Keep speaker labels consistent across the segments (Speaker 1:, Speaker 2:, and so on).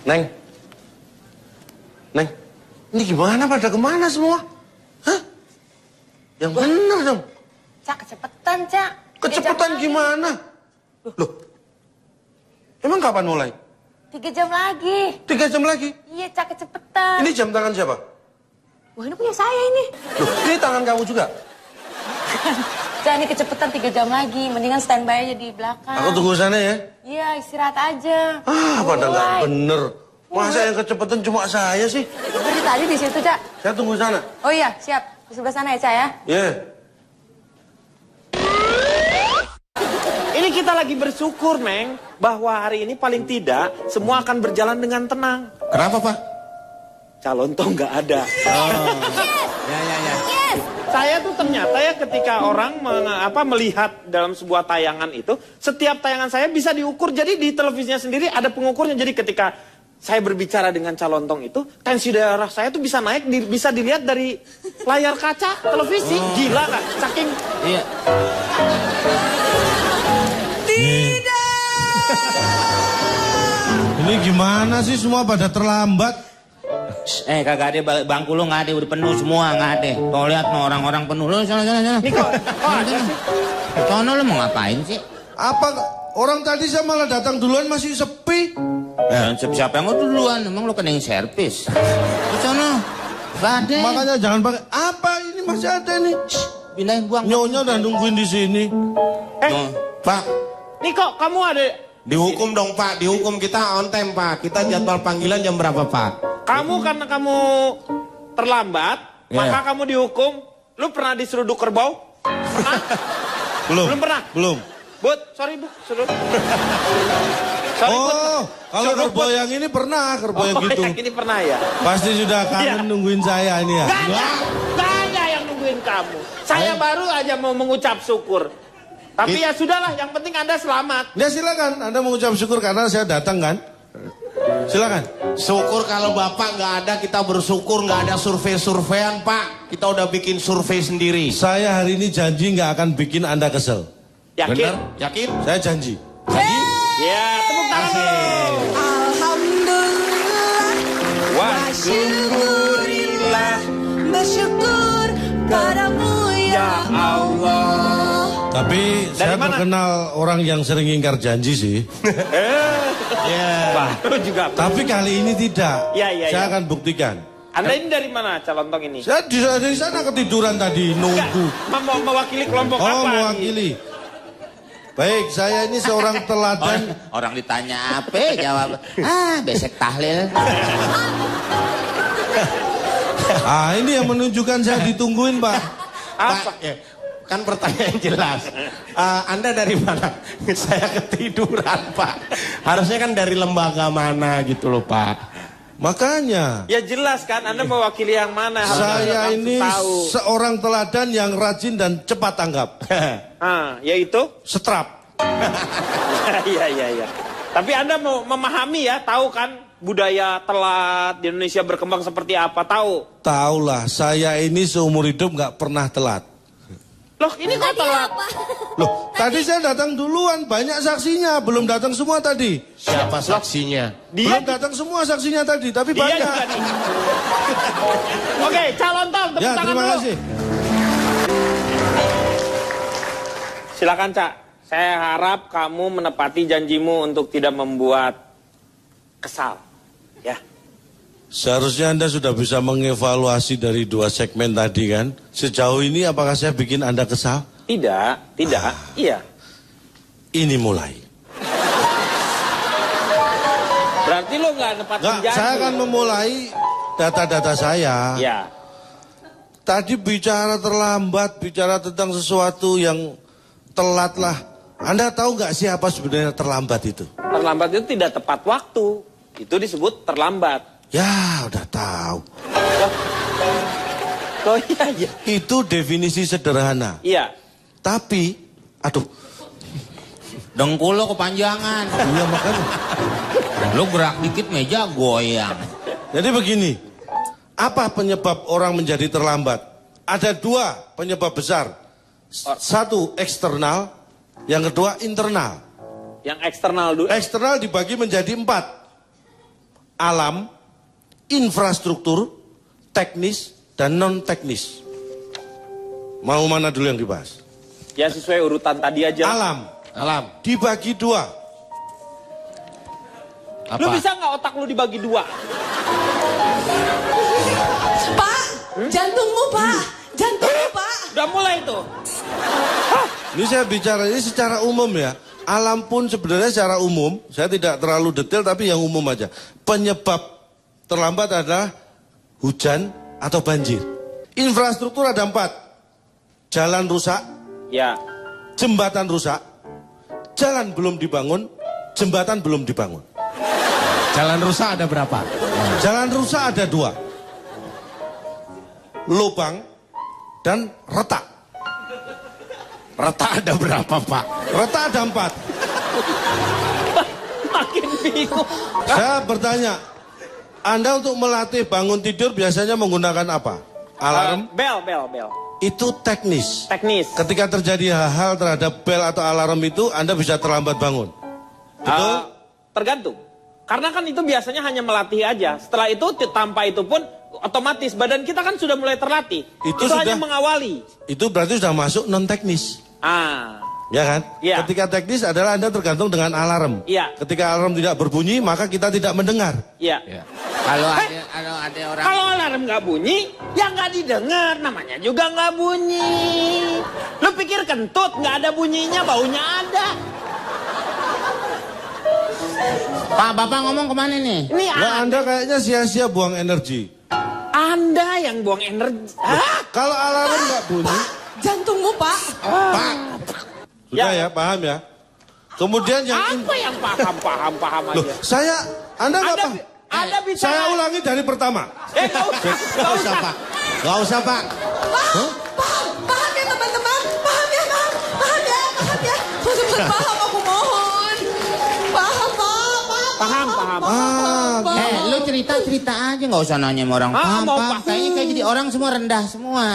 Speaker 1: Neng. Neng. Ini gimana pada kemana semua? Hah? Yang bener dong.
Speaker 2: Cak, kecepetan, Cak.
Speaker 1: Kecepetan gimana? Loh. Emang kapan mulai?
Speaker 2: 3 jam lagi.
Speaker 1: 3 jam lagi?
Speaker 2: Iya, Cak, kecepetan.
Speaker 1: Ini jam tangan siapa?
Speaker 2: Wah, ini punya saya ini.
Speaker 1: Loh, ini tangan kamu juga?
Speaker 2: Cak, ini kecepetan 3 jam lagi. Mendingan standby aja di belakang.
Speaker 1: Aku tunggu sana ya.
Speaker 2: Iya, istirahat aja.
Speaker 1: Pada nggak bener. Masa yang kecepatan cuma saya sih?
Speaker 2: Dari tadi di situ, Cak.
Speaker 1: Saya tunggu sana.
Speaker 2: Oh iya, siap. Di sebelah sana ya, Cak ya.
Speaker 1: Iya.
Speaker 3: Ini kita lagi bersyukur, Neng, bahwa hari ini paling tidak semua akan berjalan dengan tenang.
Speaker 1: Kenapa, Pak?
Speaker 3: Calon toh nggak ada.
Speaker 2: Yes!
Speaker 3: Saya tuh ternyata ya ketika orang melihat dalam sebuah tayangan itu, setiap tayangan saya bisa diukur. Jadi di televisinya sendiri ada pengukurnya. Jadi ketika saya berbicara dengan calon tong itu, tensi darah saya tuh bisa naik, bisa dilihat dari layar kaca televisi. Gila nggak? Saking...
Speaker 4: Iya.
Speaker 5: Ini gimana sih semua pada terlambat?
Speaker 4: Kagak ada bangku lu, nggak ada, udah penuh semua, nggak ada. Tuh lihat no, orang-orang penuh. Lu sana.
Speaker 3: Ini kok ada sih?
Speaker 4: Sono lu mau ngapain sih?
Speaker 5: Apa orang tadi saya malah datang duluan masih sepi?
Speaker 4: Siapa yang mau duluan? Emang lu kena yang servis. Di sono. Nggak ada.
Speaker 5: Makanya jangan pakai. Apa ini masih ada nih?
Speaker 4: Pindahin buang.
Speaker 5: Nyonya udah nungguin di sini.
Speaker 6: Pak,
Speaker 3: Niko, kamu ada...
Speaker 6: dihukum dong Pak, dihukum kita on time Pak. Kita jadwal panggilan jam berapa Pak?
Speaker 3: Kamu karena kamu terlambat, maka kamu dihukum. Lu pernah diseruduk kerbau? Pernah? Belum pernah?
Speaker 5: Belum.
Speaker 3: Bud, sorry Bu, seruduk. Sorry, Bud.
Speaker 5: Oh, kalau
Speaker 3: Seruduk,
Speaker 5: kerbau
Speaker 3: Bud.
Speaker 5: yang ini pernah, kerbau yang gitu.
Speaker 3: Yang ini pernah ya?
Speaker 5: Pasti sudah kangen nungguin saya ini ya.
Speaker 3: Gak ada yang nungguin kamu. Saya baru aja mau mengucap syukur. Tapi ya sudahlah, yang penting Anda selamat.
Speaker 5: Ya silakan, Anda mengucap syukur karena saya datang kan. Silakan.
Speaker 6: Syukur kalau Bapak nggak ada, kita bersyukur nggak ada survei-surveian Pak. Kita udah bikin survei sendiri.
Speaker 5: Saya hari ini janji nggak akan bikin Anda kesel.
Speaker 3: Yakin?
Speaker 6: Bener? Yakin?
Speaker 5: Saya janji.
Speaker 3: Ya, tepuk tangan dulu.
Speaker 2: Alhamdulillah.
Speaker 3: Wa syukurillah.
Speaker 2: Bersyukur padamu ya Allah.
Speaker 5: Tapi saya
Speaker 3: mana?
Speaker 5: terkenal orang yang sering ingkar janji sih.
Speaker 3: Baru juga.
Speaker 5: Tapi kali ini tidak.
Speaker 3: Ya.
Speaker 5: Saya akan buktikan.
Speaker 3: Anda ini dari mana calon tong ini?
Speaker 5: Saya dari sana ketiduran tadi nunggu.
Speaker 3: Mau mewakili kelompok apa?
Speaker 5: Oh, mewakili. Baik, saya ini seorang teladan.
Speaker 4: Orang ditanya apa, jawab. Besek tahlil.
Speaker 5: Ini yang menunjukkan saya ditungguin, Pak.
Speaker 3: Apa?
Speaker 6: Pak, ya, kan pertanyaan jelas. Anda dari mana? Saya ketiduran Pak. Harusnya kan dari lembaga mana gitu loh Pak.
Speaker 5: Makanya.
Speaker 3: Ya jelas kan, Anda mewakili yang mana? Harus
Speaker 5: Saya
Speaker 3: langsung
Speaker 5: ini
Speaker 3: tahu.
Speaker 5: seorang teladan yang rajin dan cepat tanggap.
Speaker 3: Yaitu?
Speaker 5: Setrap.
Speaker 3: Iya. Tapi Anda mau memahami ya, tahu kan budaya telat di Indonesia berkembang seperti apa, tahu?
Speaker 5: Taulah, saya ini seumur hidup nggak pernah telat.
Speaker 3: Loh, ini kok telat?
Speaker 5: Loh, tadi saya datang duluan, banyak saksinya, belum datang semua tadi.
Speaker 6: Siapa saksinya?
Speaker 5: Belum datang semua saksinya tadi, tapi
Speaker 3: Dia
Speaker 5: banyak.
Speaker 3: juga nih. Oke, calon tong, tepuk
Speaker 5: Ya,
Speaker 3: tangan
Speaker 5: terima
Speaker 3: dulu.
Speaker 5: kasih.
Speaker 3: Silakan Cak, saya harap kamu menepati janjimu untuk tidak membuat kesal. Ya.
Speaker 5: Seharusnya Anda sudah bisa mengevaluasi dari 2 segmen tadi kan. Sejauh ini apakah saya bikin Anda kesal?
Speaker 3: Tidak, iya.
Speaker 5: Ini mulai.
Speaker 3: Berarti lo nggak nepatin
Speaker 5: Nggak,
Speaker 3: janji.
Speaker 5: saya akan memulai data-data saya.
Speaker 3: Ya.
Speaker 5: Tadi bicara terlambat, bicara tentang sesuatu yang telat lah. Anda tahu nggak siapa sebenarnya terlambat itu?
Speaker 3: Terlambat itu tidak tepat waktu. Itu disebut terlambat.
Speaker 5: Ya, udah tahu.
Speaker 3: Oh iya.
Speaker 5: Itu definisi sederhana.
Speaker 3: Iya.
Speaker 5: Tapi, aduh,
Speaker 4: Dengkul lo kepanjangan.
Speaker 5: iya makanya.
Speaker 4: Lo gerak dikit meja goyang.
Speaker 5: Jadi begini, apa penyebab orang menjadi terlambat? Ada 2 penyebab besar. Satu eksternal, yang kedua internal.
Speaker 3: Yang eksternal dulu.
Speaker 5: Eksternal dibagi menjadi 4. alam, infrastruktur, teknis, dan non-teknis. Mau mana dulu yang dibahas?
Speaker 3: Ya sesuai urutan tadi aja.
Speaker 5: Alam dibagi dua.
Speaker 3: Lu bisa nggak otak lu dibagi dua?
Speaker 2: Pak, jantungmu Pak, jantungmu Pak.
Speaker 3: Udah mulai tuh.
Speaker 5: Ini saya bicara ini secara umum ya. Alam pun sebenarnya secara umum, saya tidak terlalu detail tapi yang umum aja. Penyebab terlambat adalah hujan atau banjir. Infrastruktur ada 4. Jalan rusak,
Speaker 3: Ya.
Speaker 5: jembatan rusak, jalan belum dibangun, jembatan belum dibangun.
Speaker 6: Jalan rusak ada berapa?
Speaker 5: Jalan rusak ada 2. Lubang dan retak.
Speaker 6: Retak ada berapa, Pak?
Speaker 5: Retak ada 4.
Speaker 3: Makin bingung.
Speaker 5: Saya bertanya, Anda untuk melatih bangun tidur biasanya menggunakan apa? Alarm?
Speaker 3: Bel.
Speaker 5: Itu teknis.
Speaker 3: Teknis.
Speaker 5: Ketika terjadi hal-hal terhadap bel atau alarm itu, Anda bisa terlambat bangun. Betul?
Speaker 3: Tergantung. Karena kan itu biasanya hanya melatih aja. Setelah itu tanpa itu pun otomatis badan kita kan sudah mulai terlatih. Itu hanya mengawali.
Speaker 5: Itu berarti sudah masuk non-teknis. Ya kan?
Speaker 3: Iya.
Speaker 5: Ketika teknis adalah Anda tergantung dengan alarm.
Speaker 3: Iya.
Speaker 5: Ketika alarm tidak berbunyi, maka kita tidak mendengar.
Speaker 3: Iya.
Speaker 4: Kalau ada orang
Speaker 3: Kalau alarm nggak bunyi, ya nggak didengar. Namanya juga nggak bunyi. Lu pikir kentut nggak ada bunyinya, baunya ada.
Speaker 4: Pak, Bapak ngomong kemana nih?
Speaker 3: Ini
Speaker 5: Nah, Anda kayaknya sia-sia buang energi.
Speaker 3: Anda yang buang energi. Hah?
Speaker 5: Kalau alarm nggak bunyi,
Speaker 2: Jantungmu Pak.
Speaker 5: Pak. Sudah ya, paham ya. Kemudian yang
Speaker 3: Apa yang paham
Speaker 5: Loh,
Speaker 3: aja.
Speaker 5: Anda nggak paham.
Speaker 3: Anda bicara.
Speaker 5: Saya ulangi dari pertama.
Speaker 3: Nggak usah.
Speaker 6: Gak usah, Pak. Gak usah, Pak.
Speaker 2: Paham ya teman-teman, paham ya. Cepat paham aku mohon. Paham Pak.
Speaker 3: Paham.
Speaker 4: Lu cerita aja, nggak usah nanya sama orang. Paham,
Speaker 3: mau
Speaker 4: paham. Kayaknya kayak jadi orang semua rendah semua.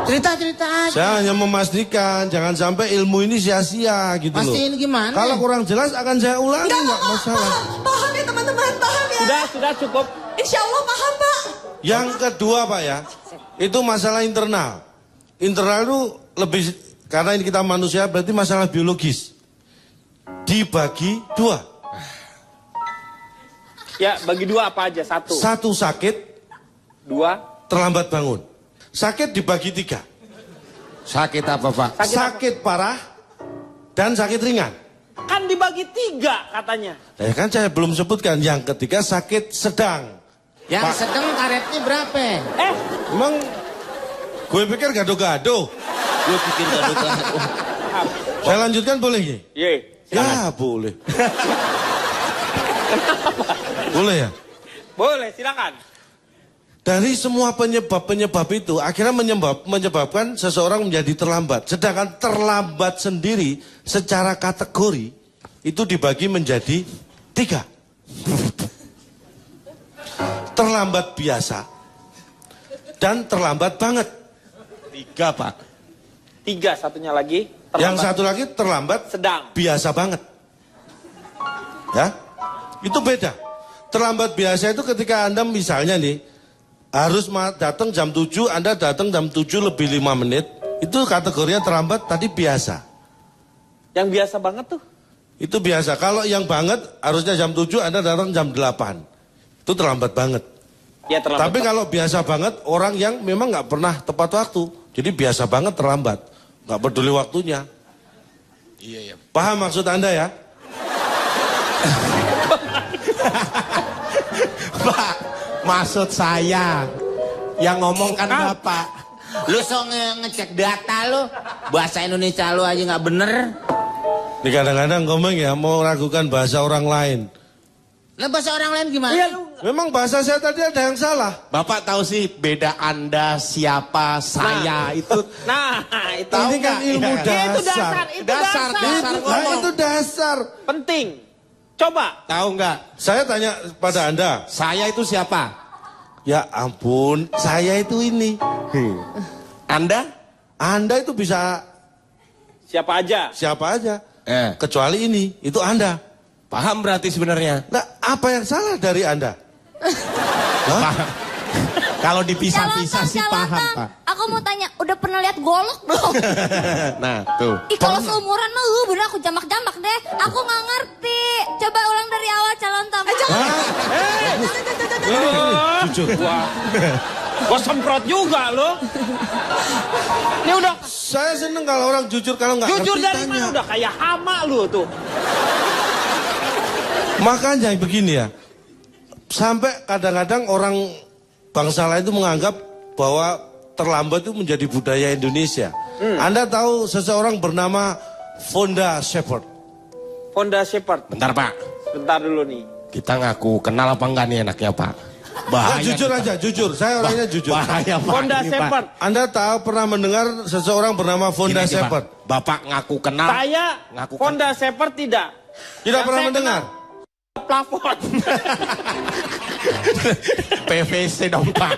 Speaker 4: Cerita aja.
Speaker 5: Saya hanya memastikan jangan sampai ilmu ini sia-sia gitu loh.
Speaker 4: Pastiin gimana?
Speaker 5: Kalau kurang jelas akan saya ulangi, nggak masalah.
Speaker 2: Paham ya teman-teman, paham ya.
Speaker 3: Sudah cukup.
Speaker 2: Insya Allah paham Pak.
Speaker 5: Yang kedua Pak ya, itu masalah internal. Internal itu lebih, karena ini kita manusia berarti masalah biologis. Dibagi 2.
Speaker 3: Ya, bagi 2 apa aja? 1.
Speaker 5: 1 sakit,
Speaker 3: 2.
Speaker 5: terlambat bangun. Sakit dibagi 3.
Speaker 6: Sakit apa, Pak?
Speaker 5: Sakit parah dan sakit ringan.
Speaker 3: Kan dibagi 3 katanya.
Speaker 5: Ya kan saya belum sebutkan. Yang ketiga sakit sedang.
Speaker 4: Yang sedang karetnya berapa?
Speaker 5: Emang gue pikir gado-gado.
Speaker 4: Gue pikir gado-gado.
Speaker 5: Saya lanjutkan boleh ya?
Speaker 3: Ye.
Speaker 5: Ya boleh. Boleh ya?
Speaker 3: Boleh, silakan.
Speaker 5: Dari semua penyebab-penyebab itu akhirnya menyebabkan seseorang menjadi terlambat. Sedangkan terlambat sendiri secara kategori itu dibagi menjadi 3. Terlambat biasa dan terlambat banget.
Speaker 6: 3, Pak.
Speaker 3: 3 satunya lagi.
Speaker 5: Yang satu lagi terlambat
Speaker 3: sedang.
Speaker 5: biasa banget. Ya, itu beda. Terlambat biasa itu ketika Anda misalnya nih harus datang jam 7, Anda datang jam 7 lebih 5 menit, itu kategorinya terlambat tadi biasa.
Speaker 3: Yang biasa banget tuh.
Speaker 5: Itu biasa. Kalau yang banget harusnya jam 7, Anda datang jam 8. Itu terlambat banget.
Speaker 3: Ya terlambat.
Speaker 5: Tapi kalau biasa banget, orang yang memang nggak pernah tepat waktu. Jadi biasa banget terlambat. Nggak peduli waktunya.
Speaker 6: Iya.
Speaker 5: Paham maksud Anda ya?
Speaker 6: Pak, maksud saya yang ngomong kan Bapak.
Speaker 4: Lu sok ngecek data lu. Bahasa Indonesia lu aja nggak bener.
Speaker 5: Ini kadang-kadang ngomong ya mau ragukan bahasa orang lain.
Speaker 4: Lah bahasa orang lain gimana?
Speaker 3: Iya, lu.
Speaker 5: Memang bahasa saya tadi ada yang salah.
Speaker 6: Bapak tahu sih beda Anda, siapa, saya itu.
Speaker 3: Nah, itu.
Speaker 6: Tahu
Speaker 5: Ini kan
Speaker 6: nggak?
Speaker 5: ilmu
Speaker 6: Iya.
Speaker 3: Ya, itu
Speaker 5: dasar.
Speaker 3: dasar. Itu
Speaker 6: Dasar,
Speaker 3: dasar.
Speaker 6: dasar.
Speaker 5: Nah,
Speaker 6: ngomong.
Speaker 5: itu dasar.
Speaker 3: Penting. Coba.
Speaker 6: Tahu nggak?
Speaker 5: Saya tanya pada Anda.
Speaker 6: Saya itu siapa?
Speaker 5: Ya ampun, saya itu ini.
Speaker 6: Anda?
Speaker 5: Anda itu bisa
Speaker 3: Siapa aja?
Speaker 5: siapa aja.
Speaker 6: Eh.
Speaker 5: Kecuali ini, itu Anda.
Speaker 6: Paham berarti sebenarnya?
Speaker 5: Nah, apa yang salah dari Anda?
Speaker 6: Kalau dipisah-pisah sih paham,
Speaker 2: Calontong.
Speaker 6: Pak.
Speaker 2: Aku mau tanya, udah pernah lihat golok belum?
Speaker 6: Nah, tuh.
Speaker 2: Ih, kalau seumuran mah bener aku jambak-jambak deh. Aku nggak ngerti. Coba ulang dari awal Calontong.
Speaker 5: Jujur.
Speaker 3: Gua semprot juga lo. Ini udah
Speaker 5: Saya seneng kalau orang jujur, kalau nggak
Speaker 3: jujur
Speaker 5: ngerti
Speaker 3: dari
Speaker 5: tanya.
Speaker 3: mana udah kayak hama lu tuh.
Speaker 5: Makanya begini ya, sampai kadang-kadang orang bangsa lain itu menganggap bahwa terlambat itu menjadi budaya Indonesia. Anda tahu seseorang bernama Fonda Shepherd?
Speaker 3: Honda Shepherd.
Speaker 6: Bentar, Pak.
Speaker 3: Bentar dulu nih.
Speaker 6: Kita ngaku kenal apa enggak nih enaknya, Pak?
Speaker 5: Nah, jujur aja, jujur. Saya orangnya jujur.
Speaker 6: Bahaya, Pak.
Speaker 3: Honda
Speaker 6: ini, Pak.
Speaker 3: Shepherd.
Speaker 5: Anda tahu pernah mendengar seseorang bernama Fonda
Speaker 6: Gini, Pak.
Speaker 5: Shepherd?
Speaker 6: Bapak ngaku kenal.
Speaker 3: Saya
Speaker 6: Ngaku kan-
Speaker 3: Honda Shepherd tidak.
Speaker 5: Tidak
Speaker 3: Yang
Speaker 5: pernah
Speaker 3: saya
Speaker 5: mendengar?
Speaker 3: kenal plafon.
Speaker 6: PVC dong, Pak.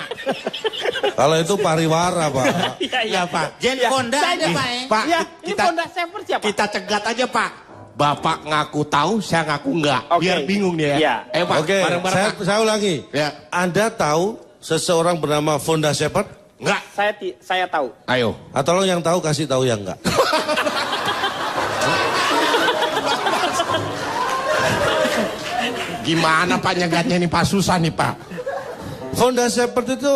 Speaker 5: Kalau itu pariwara, Pak.
Speaker 6: Iya, Pak.
Speaker 4: Jen
Speaker 3: Ya,
Speaker 4: Fonda
Speaker 3: saya
Speaker 4: ada
Speaker 3: di-
Speaker 4: Pak ya?
Speaker 6: Pak,
Speaker 3: Iya, ini
Speaker 6: kita
Speaker 3: Honda Shepherd siapa?
Speaker 6: kita cegat aja, Pak. Bapak ngaku tahu, saya ngaku enggak.
Speaker 3: Oke.
Speaker 6: Biar bingung dia
Speaker 3: Iya.
Speaker 6: ya. Pak,
Speaker 5: Oke,
Speaker 6: bareng-bareng, Pak.
Speaker 5: saya ulangi.
Speaker 6: Ya.
Speaker 5: Anda tahu seseorang bernama Fonda Shepherd?
Speaker 6: Enggak.
Speaker 3: Saya tahu.
Speaker 6: Ayo.
Speaker 5: Ah, tolong yang tahu kasih tahu yang enggak.
Speaker 6: Gimana Pak nyegatnya nih, Pak? Susah nih, Pak.
Speaker 5: Fonda Shepherd itu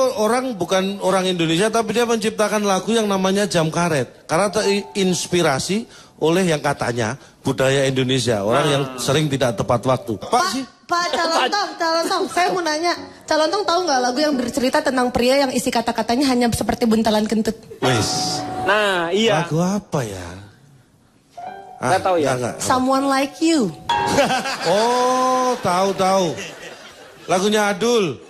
Speaker 5: bukan orang Indonesia, tapi dia menciptakan lagu yang namanya Jam Karet. Karena terinspirasi oleh yang katanya budaya Indonesia, orang yang sering tidak tepat waktu. Pak sih?
Speaker 7: Pak Calontong, saya mau nanya, Calontong tahu nggak lagu yang bercerita tentang pria yang isi kata-katanya hanya seperti buntalan kentut?
Speaker 5: Wis.
Speaker 3: Nah, iya.
Speaker 5: Lagu apa ya?
Speaker 3: Nggak tahu ya?
Speaker 5: Enggak.
Speaker 7: Someone like you.
Speaker 5: Oh, tahu. Lagunya Adul.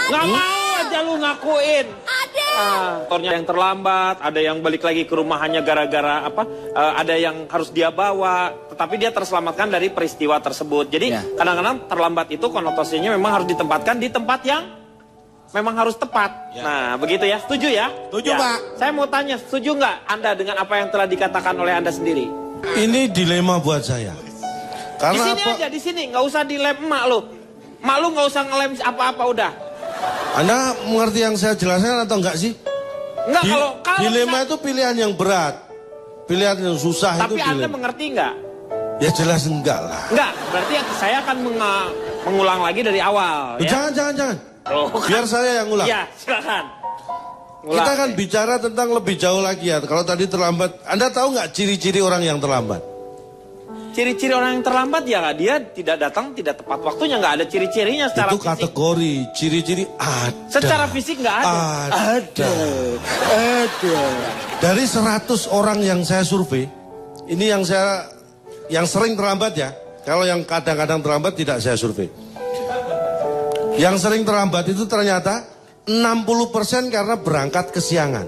Speaker 3: Nggak mau aja lu ngakuin. Motornya yang terlambat, ada yang balik lagi ke rumah hanya gara-gara apa? Ada yang harus dia bawa, tetapi dia terselamatkan dari peristiwa tersebut. Jadi
Speaker 4: Ya.
Speaker 3: kadang-kadang terlambat itu konotasinya memang harus ditempatkan di tempat yang memang harus tepat. Nah, begitu ya. Setuju ya?
Speaker 6: Setuju,
Speaker 3: Ya.
Speaker 6: Pak.
Speaker 3: Saya mau tanya, setuju nggak Anda dengan apa yang telah dikatakan oleh Anda sendiri?
Speaker 5: Ini dilema buat saya.
Speaker 3: Di
Speaker 5: Karena
Speaker 3: sini
Speaker 5: apa?
Speaker 3: aja, di sini. Nggak usah dilem emak lu. Emak lu nggak usah ngelem apa-apa udah.
Speaker 5: Anda mengerti yang saya jelaskan atau enggak sih?
Speaker 3: Enggak, kalau
Speaker 5: dilema
Speaker 3: bisa-
Speaker 5: itu pilihan yang berat. Pilihan yang susah
Speaker 3: Tapi
Speaker 5: itu
Speaker 3: Anda
Speaker 5: dilema.
Speaker 3: mengerti nggak?
Speaker 5: Ya jelas enggak lah.
Speaker 3: Enggak, berarti saya akan mengulang lagi dari awal. Ya?
Speaker 5: Jangan.
Speaker 3: Oh,
Speaker 5: Biar saya yang ulang.
Speaker 3: Ya, silakan.
Speaker 5: Kita
Speaker 3: Ulang.
Speaker 5: akan bicara tentang lebih jauh lagi ya. Kalau tadi terlambat, Anda tahu nggak ciri-ciri orang yang terlambat?
Speaker 3: Ciri-ciri orang yang terlambat ya dia tidak datang tidak tepat waktunya, nggak ada ciri-cirinya secara
Speaker 5: Itu
Speaker 3: fisik.
Speaker 5: kategori, ciri-ciri ada.
Speaker 3: Secara fisik nggak ada.
Speaker 5: Ada. Dari 100 orang yang saya survei, ini yang sering terlambat ya. Kalau yang kadang-kadang terlambat tidak saya survei. Yang sering terlambat itu ternyata 60% karena berangkat kesiangan.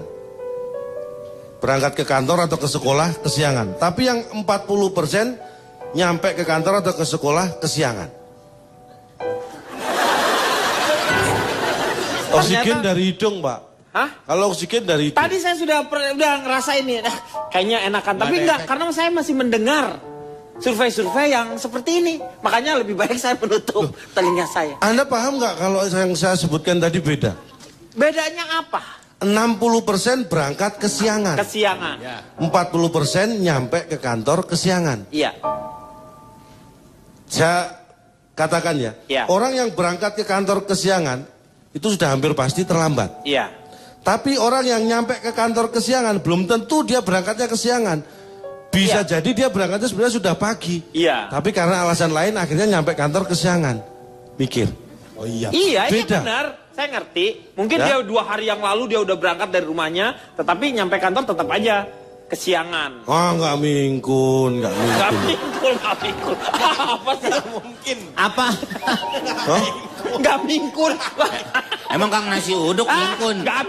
Speaker 5: Berangkat ke kantor atau ke sekolah kesiangan. Tapi yang 40% nyampe ke kantor atau ke sekolah kesiangan. Oksigen dari hidung, Pak.
Speaker 3: Hah?
Speaker 5: Kalau oksigen dari hidung.
Speaker 3: Tadi saya sudah ngerasain nih, kayaknya enakan. Tapi enggak, karena saya masih mendengar survei-survei yang seperti ini. Makanya lebih baik saya menutup telinga saya.
Speaker 5: Anda paham nggak kalau yang saya sebutkan tadi beda?
Speaker 3: Bedanya apa?
Speaker 5: 60% berangkat kesiangan.
Speaker 3: Kesiangan.
Speaker 5: 40% nyampe ke kantor kesiangan.
Speaker 3: Iya.
Speaker 5: Saya katakan ya,
Speaker 3: Ya.
Speaker 5: orang yang berangkat ke kantor kesiangan itu sudah hampir pasti terlambat.
Speaker 3: Iya.
Speaker 5: Tapi orang yang nyampe ke kantor kesiangan belum tentu dia berangkatnya kesiangan. Bisa
Speaker 3: Iya.
Speaker 5: jadi dia berangkatnya sebenarnya sudah pagi.
Speaker 3: Iya.
Speaker 5: Tapi karena alasan lain akhirnya nyampe kantor kesiangan. Mikir.
Speaker 6: Oh iya.
Speaker 3: Iya,
Speaker 5: Beda.
Speaker 3: benar. Saya ngerti. Mungkin
Speaker 5: Ya.
Speaker 3: dia 2 hari yang lalu dia udah berangkat dari rumahnya, tetapi nyampe kantor tetap aja kesiangan.
Speaker 5: Oh nggak mingkun, nggak
Speaker 3: Gak
Speaker 5: mingkun.
Speaker 3: mingkul. Apa sih?
Speaker 6: Mungkin.
Speaker 4: Apa?
Speaker 5: Hah?
Speaker 3: Gak mingkun.
Speaker 4: Emang Kang nasi uduk mingkun?
Speaker 3: Gak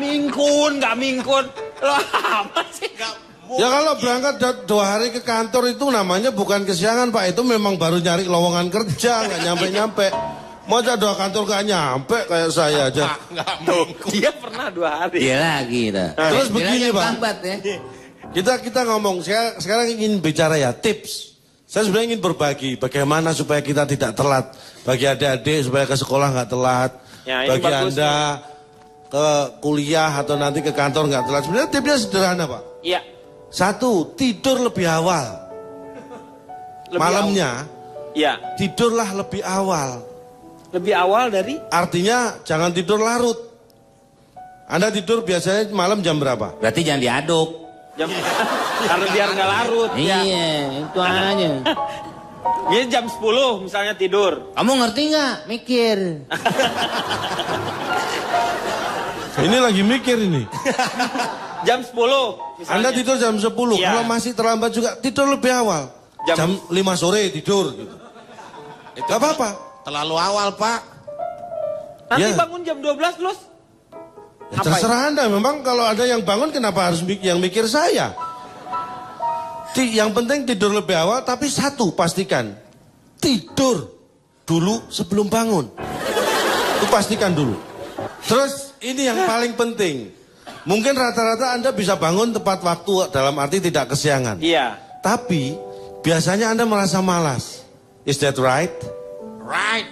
Speaker 3: mingkun. Lo apa sih?
Speaker 5: Ya kalau berangkat 2 hari ke kantor itu namanya bukan kesiangan Pak. Itu memang baru nyari lowongan kerja, nggak nyampe-nyampe. Masa 2 kantor gak nyampe kayak saya aja.
Speaker 3: Dia pernah 2 hari.
Speaker 4: Dia lagi dah.
Speaker 5: Terus
Speaker 4: Dia
Speaker 5: begini,
Speaker 4: lagi
Speaker 5: Pak.
Speaker 4: lambat ya.
Speaker 5: Kita ngomong, sekarang ingin bicara ya tips. Saya sebenarnya ingin berbagi bagaimana supaya kita tidak telat. Bagi adik-adik supaya ke sekolah nggak telat.
Speaker 3: Ya, ini
Speaker 5: Bagi
Speaker 3: bagus,
Speaker 5: Anda ke kuliah atau nanti ke kantor nggak telat. Sebenarnya tipsnya sederhana, Pak.
Speaker 3: Iya.
Speaker 5: 1, tidur lebih awal.
Speaker 3: Lebih
Speaker 5: Malamnya
Speaker 3: Iya.
Speaker 5: tidurlah lebih awal.
Speaker 3: Lebih awal dari
Speaker 5: Artinya jangan tidur larut. Anda tidur biasanya malam jam berapa?
Speaker 4: Berarti jangan diaduk.
Speaker 3: jam karena biar nggak larut. Ya.
Speaker 4: Iya, itu aja.
Speaker 3: Ini jam 10 misalnya tidur.
Speaker 4: Kamu ngerti nggak? Mikir.
Speaker 5: Ini lagi mikir ini.
Speaker 3: Jam 10 misalnya.
Speaker 5: Anda tidur jam 10,
Speaker 3: Iya.
Speaker 5: kalau masih terlambat juga tidur lebih awal. Jam 5 sore tidur gitu. Gak apa-apa.
Speaker 6: Terlalu awal, Pak.
Speaker 3: Nanti
Speaker 5: Ya.
Speaker 3: bangun jam 12 terus.
Speaker 5: Ya, terserah Anda, memang kalau ada yang bangun kenapa harus yang mikir saya? Yang penting tidur lebih awal, tapi satu pastikan. Tidur dulu sebelum bangun. Itu pastikan dulu. Terus ini yang paling penting. Mungkin rata-rata Anda bisa bangun tepat waktu dalam arti tidak kesiangan.
Speaker 3: Iya.
Speaker 5: Tapi biasanya Anda merasa malas. Is that right?
Speaker 6: Right.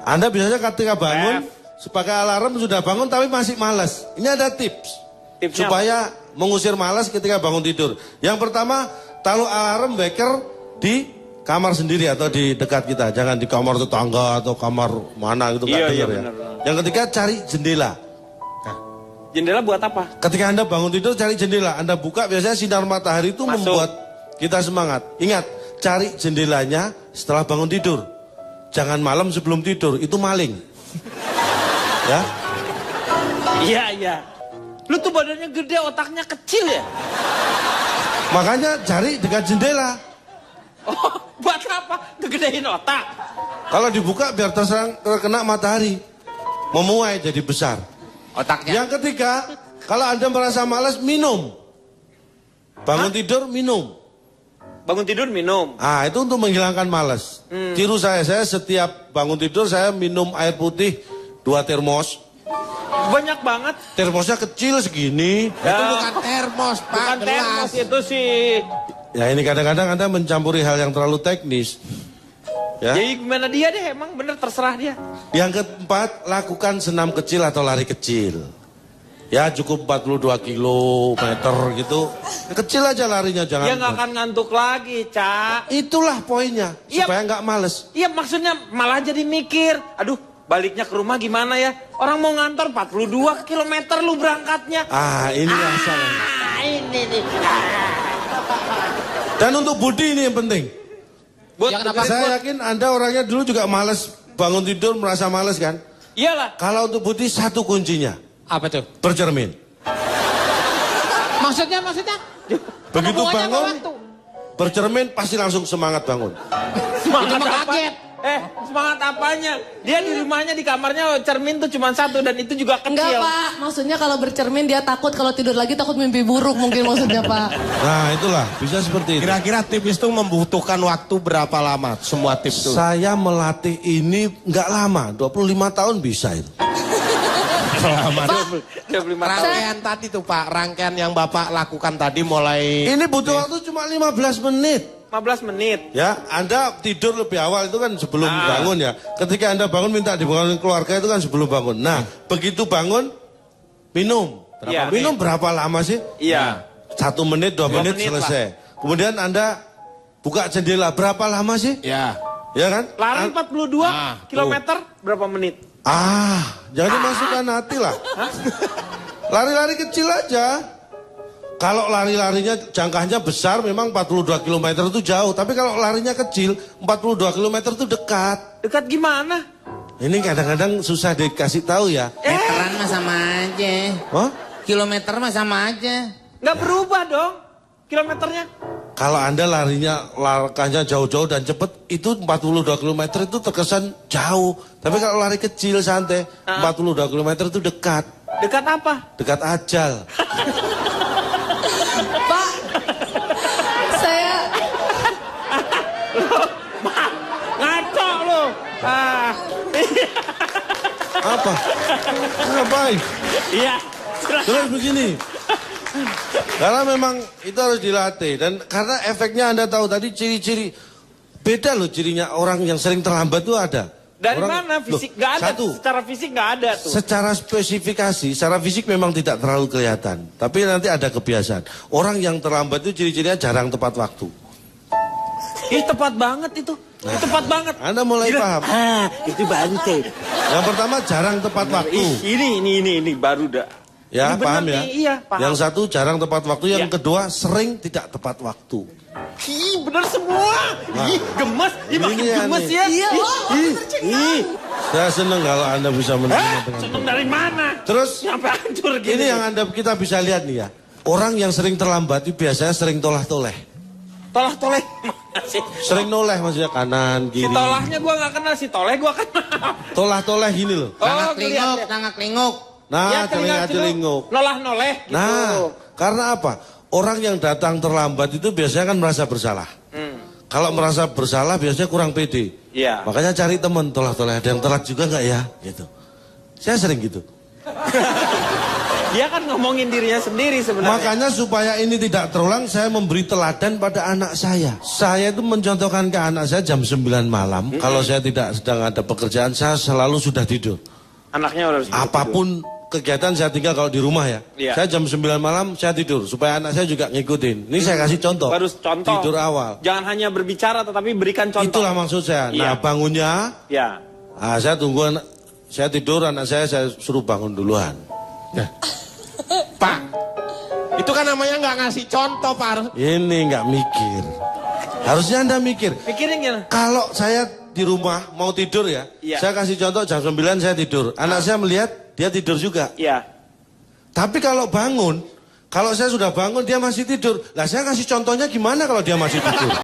Speaker 5: Anda biasanya ketika bangun, sebagai alarm sudah bangun tapi masih malas. Ini ada tips.
Speaker 3: Tipsnya
Speaker 5: Supaya mengusir malas ketika bangun tidur. Yang pertama, taruh alarm wecker di kamar sendiri atau di dekat kita. Jangan di kamar tetangga atau kamar mana gitu.
Speaker 3: Iya,
Speaker 5: nggak
Speaker 3: iya,
Speaker 5: dengar ya.
Speaker 3: benar.
Speaker 5: Yang ketiga, cari jendela.
Speaker 3: Jendela buat apa?
Speaker 5: Ketika Anda bangun tidur, cari jendela. Anda buka, biasanya sinar matahari itu
Speaker 3: Masuk.
Speaker 5: membuat kita semangat. Ingat, cari jendelanya setelah bangun tidur. Jangan malam sebelum tidur, itu maling. Ya,
Speaker 3: Iya, iya. Lu tuh badannya gede, otaknya kecil ya?
Speaker 5: makanya cari dekat jendela.
Speaker 3: Oh, buat apa? Ngegedein otak.
Speaker 5: Kalau dibuka biar terkena matahari, memuai jadi besar.
Speaker 4: Otaknya.
Speaker 5: Yang ketiga, kalau Anda merasa malas, minum. Bangun tidur, minum.
Speaker 3: Bangun tidur minum.
Speaker 5: Ah, itu untuk menghilangkan malas. Tiru saya setiap bangun tidur saya minum air putih 2 termos.
Speaker 3: Banyak banget.
Speaker 5: Termosnya kecil segini.
Speaker 6: Itu bukan termos, Pak.
Speaker 3: Bukan termos,
Speaker 6: Gelas.
Speaker 3: itu sih.
Speaker 5: Ya ini kadang-kadang Anda mencampuri hal yang terlalu teknis. Ya.
Speaker 3: Jadi gimana dia deh, emang bener terserah dia.
Speaker 5: Yang keempat, lakukan senam kecil atau lari kecil. Ya cukup 42 kilometer gitu. Kecil aja larinya, jangan.
Speaker 3: Dia nggak akan ngantuk lagi, Cak.
Speaker 5: Itulah poinnya,
Speaker 3: Iya.
Speaker 5: supaya nggak males.
Speaker 3: Iya maksudnya malah jadi mikir. Aduh, baliknya ke rumah gimana ya? Orang mau ngantor 42 kilometer lu berangkatnya.
Speaker 5: Ah, ini asal.
Speaker 3: Ini nih.
Speaker 5: Dan untuk Budi ini yang penting.
Speaker 3: Buat
Speaker 5: Saya yakin Anda orangnya dulu juga males bangun tidur, merasa males kan?
Speaker 3: Iyalah.
Speaker 5: Kalau untuk Budi satu kuncinya,
Speaker 6: Apa tuh?
Speaker 5: bercermin.
Speaker 6: Maksudnya?
Speaker 5: Begitu
Speaker 6: hubungannya sama
Speaker 5: bangun,
Speaker 6: waktu?
Speaker 5: bercermin pasti langsung semangat bangun.
Speaker 3: Semangat
Speaker 6: Itu mah
Speaker 3: apa?
Speaker 6: kaget.
Speaker 3: Semangat apanya? Dia di rumahnya, di kamarnya cermin tuh cuma satu dan itu juga
Speaker 7: Enggak
Speaker 3: kecil.
Speaker 7: Pak, maksudnya kalau bercermin dia takut kalau tidur lagi takut mimpi buruk mungkin maksudnya Pak.
Speaker 5: Nah itulah, bisa seperti itu.
Speaker 6: Kira-kira tips itu membutuhkan waktu berapa lama? Semua tips itu.
Speaker 5: Saya melatih ini nggak lama, 25 tahun bisa itu.
Speaker 6: Rangkaian tadi tuh Pak, rangkaian yang Bapak lakukan tadi mulai...
Speaker 5: Ini butuh waktu cuma 15 menit.
Speaker 3: 15 menit.
Speaker 5: Ya, Anda tidur lebih awal itu kan sebelum bangun ya. Ketika Anda bangun minta dibangunin keluarga itu kan sebelum bangun. Nah, begitu bangun, minum.
Speaker 3: Iya.
Speaker 5: Minum berapa lama sih?
Speaker 3: Iya.
Speaker 5: 1 menit, 2 menit,
Speaker 3: menit
Speaker 5: selesai. Kemudian Anda buka jendela, berapa lama sih?
Speaker 6: Ya.
Speaker 5: Ya kan?
Speaker 3: Lari 42 kilometer berapa menit?
Speaker 5: Jangan dimasukkan hati lah. Lari-lari kecil aja. Kalau lari-larinya jangkanya besar memang 42 km itu jauh. Tapi kalau larinya kecil 42 km itu dekat.
Speaker 3: Dekat gimana?
Speaker 5: Ini kadang-kadang susah dikasih tahu ya.
Speaker 4: Meteran mah sama aja.
Speaker 5: Hah?
Speaker 4: Kilometer mah sama aja.
Speaker 3: Nggak berubah dong kilometernya.
Speaker 5: Kalau Anda larinya jauh-jauh dan cepat, itu 42 km itu terkesan jauh. Tapi kalau lari kecil santai, 42 km itu dekat.
Speaker 3: Dekat apa?
Speaker 5: Dekat ajal.
Speaker 7: Pak, saya
Speaker 3: Ngaco lo.
Speaker 5: Apa? Ngapain?
Speaker 3: Iya.
Speaker 5: Terus begini. Karena memang itu harus dilatih. Dan karena efeknya Anda tahu tadi ciri-ciri Beda loh cirinya orang yang sering terlambat tuh ada.
Speaker 3: Dari
Speaker 5: Orang-
Speaker 3: mana fisik?
Speaker 5: Loh,
Speaker 3: Nggak ada.
Speaker 5: satu,
Speaker 3: Secara fisik nggak ada tuh.
Speaker 5: secara spesifikasi, secara fisik memang tidak terlalu kelihatan. Tapi nanti ada kebiasaan. Orang yang terlambat itu ciri-cirinya jarang tepat waktu.
Speaker 3: Ih, tepat banget itu. Tepat banget.
Speaker 5: Anda mulai
Speaker 3: Gila.
Speaker 5: paham.
Speaker 3: Itu baru tuh.
Speaker 5: Yang pertama jarang tepat waktu.
Speaker 3: Ini baru dah.
Speaker 5: Ya,
Speaker 3: Ini benar
Speaker 5: paham ya?
Speaker 3: nih, iya, paham.
Speaker 5: Yang satu jarang tepat waktu, yang
Speaker 3: Iya.
Speaker 5: kedua sering tidak tepat waktu.
Speaker 3: Ih, bener semua. Ih, gemes. Ih, makin
Speaker 5: Ini
Speaker 3: gemes
Speaker 5: aneh.
Speaker 3: ya.
Speaker 7: Iya,
Speaker 3: Ih,
Speaker 5: Saya senang kalau Anda bisa menerima dengan
Speaker 3: seneng dari mana?
Speaker 5: Terus
Speaker 3: Sampai hancur gini.
Speaker 5: ini yang kita bisa lihat nih ya. Orang yang sering terlambat itu biasanya sering tolah-toleh.
Speaker 3: Tolah-toleh mana sih?
Speaker 5: Sering noleh maksudnya kanan,
Speaker 3: Si
Speaker 5: kiri.
Speaker 3: tolahnya gua nggak kenal, si toleh gua kenal.
Speaker 5: Tolah-toleh gini loh.
Speaker 4: Tangak
Speaker 3: kelihatan.
Speaker 4: kelinguk, tangak kelinguk.
Speaker 5: Nah,
Speaker 3: Ya,
Speaker 5: telinga-telinguk.
Speaker 3: Nolah-noleh gitu.
Speaker 5: Nah, karena apa? Orang yang datang terlambat itu biasanya kan merasa bersalah. Kalau merasa bersalah biasanya kurang pede.
Speaker 3: Iya.
Speaker 5: Makanya cari teman tolah-toleh. Ada yang telat juga nggak ya? Gitu. Saya sering gitu.
Speaker 3: Dia kan ngomongin dirinya sendiri sebenarnya.
Speaker 5: Makanya supaya ini tidak terulang, saya memberi teladan pada anak saya. Saya itu mencontohkan ke anak saya jam 9 malam. Kalau saya tidak sedang ada pekerjaan, saya selalu sudah tidur.
Speaker 3: Anaknya udah
Speaker 5: Apapun kegiatan saya tinggal kalau di rumah ya.
Speaker 3: Iya.
Speaker 5: Saya jam 9 malam saya tidur. Supaya anak saya juga ngikutin. Ini saya kasih contoh.
Speaker 3: Baru contoh.
Speaker 5: Tidur awal.
Speaker 3: Jangan hanya berbicara tetapi berikan contoh.
Speaker 5: Itulah maksud saya. Nah
Speaker 3: Iya.
Speaker 5: bangunnya,
Speaker 3: Ya.
Speaker 5: saya tunggu saya tidur, anak saya suruh bangun duluan.
Speaker 6: Pak, itu kan namanya nggak ngasih contoh, Pak.
Speaker 5: Ini nggak mikir. Harusnya Anda mikir.
Speaker 3: Pikirin gimana?
Speaker 5: Kalau saya di rumah mau tidur ya,
Speaker 3: Iya.
Speaker 5: saya kasih contoh jam 9 saya tidur. Anak saya melihat dia tidur juga.
Speaker 3: Iya.
Speaker 5: Tapi kalau bangun, kalau saya sudah bangun dia masih tidur. Lah saya kasih contohnya gimana kalau dia masih tidur?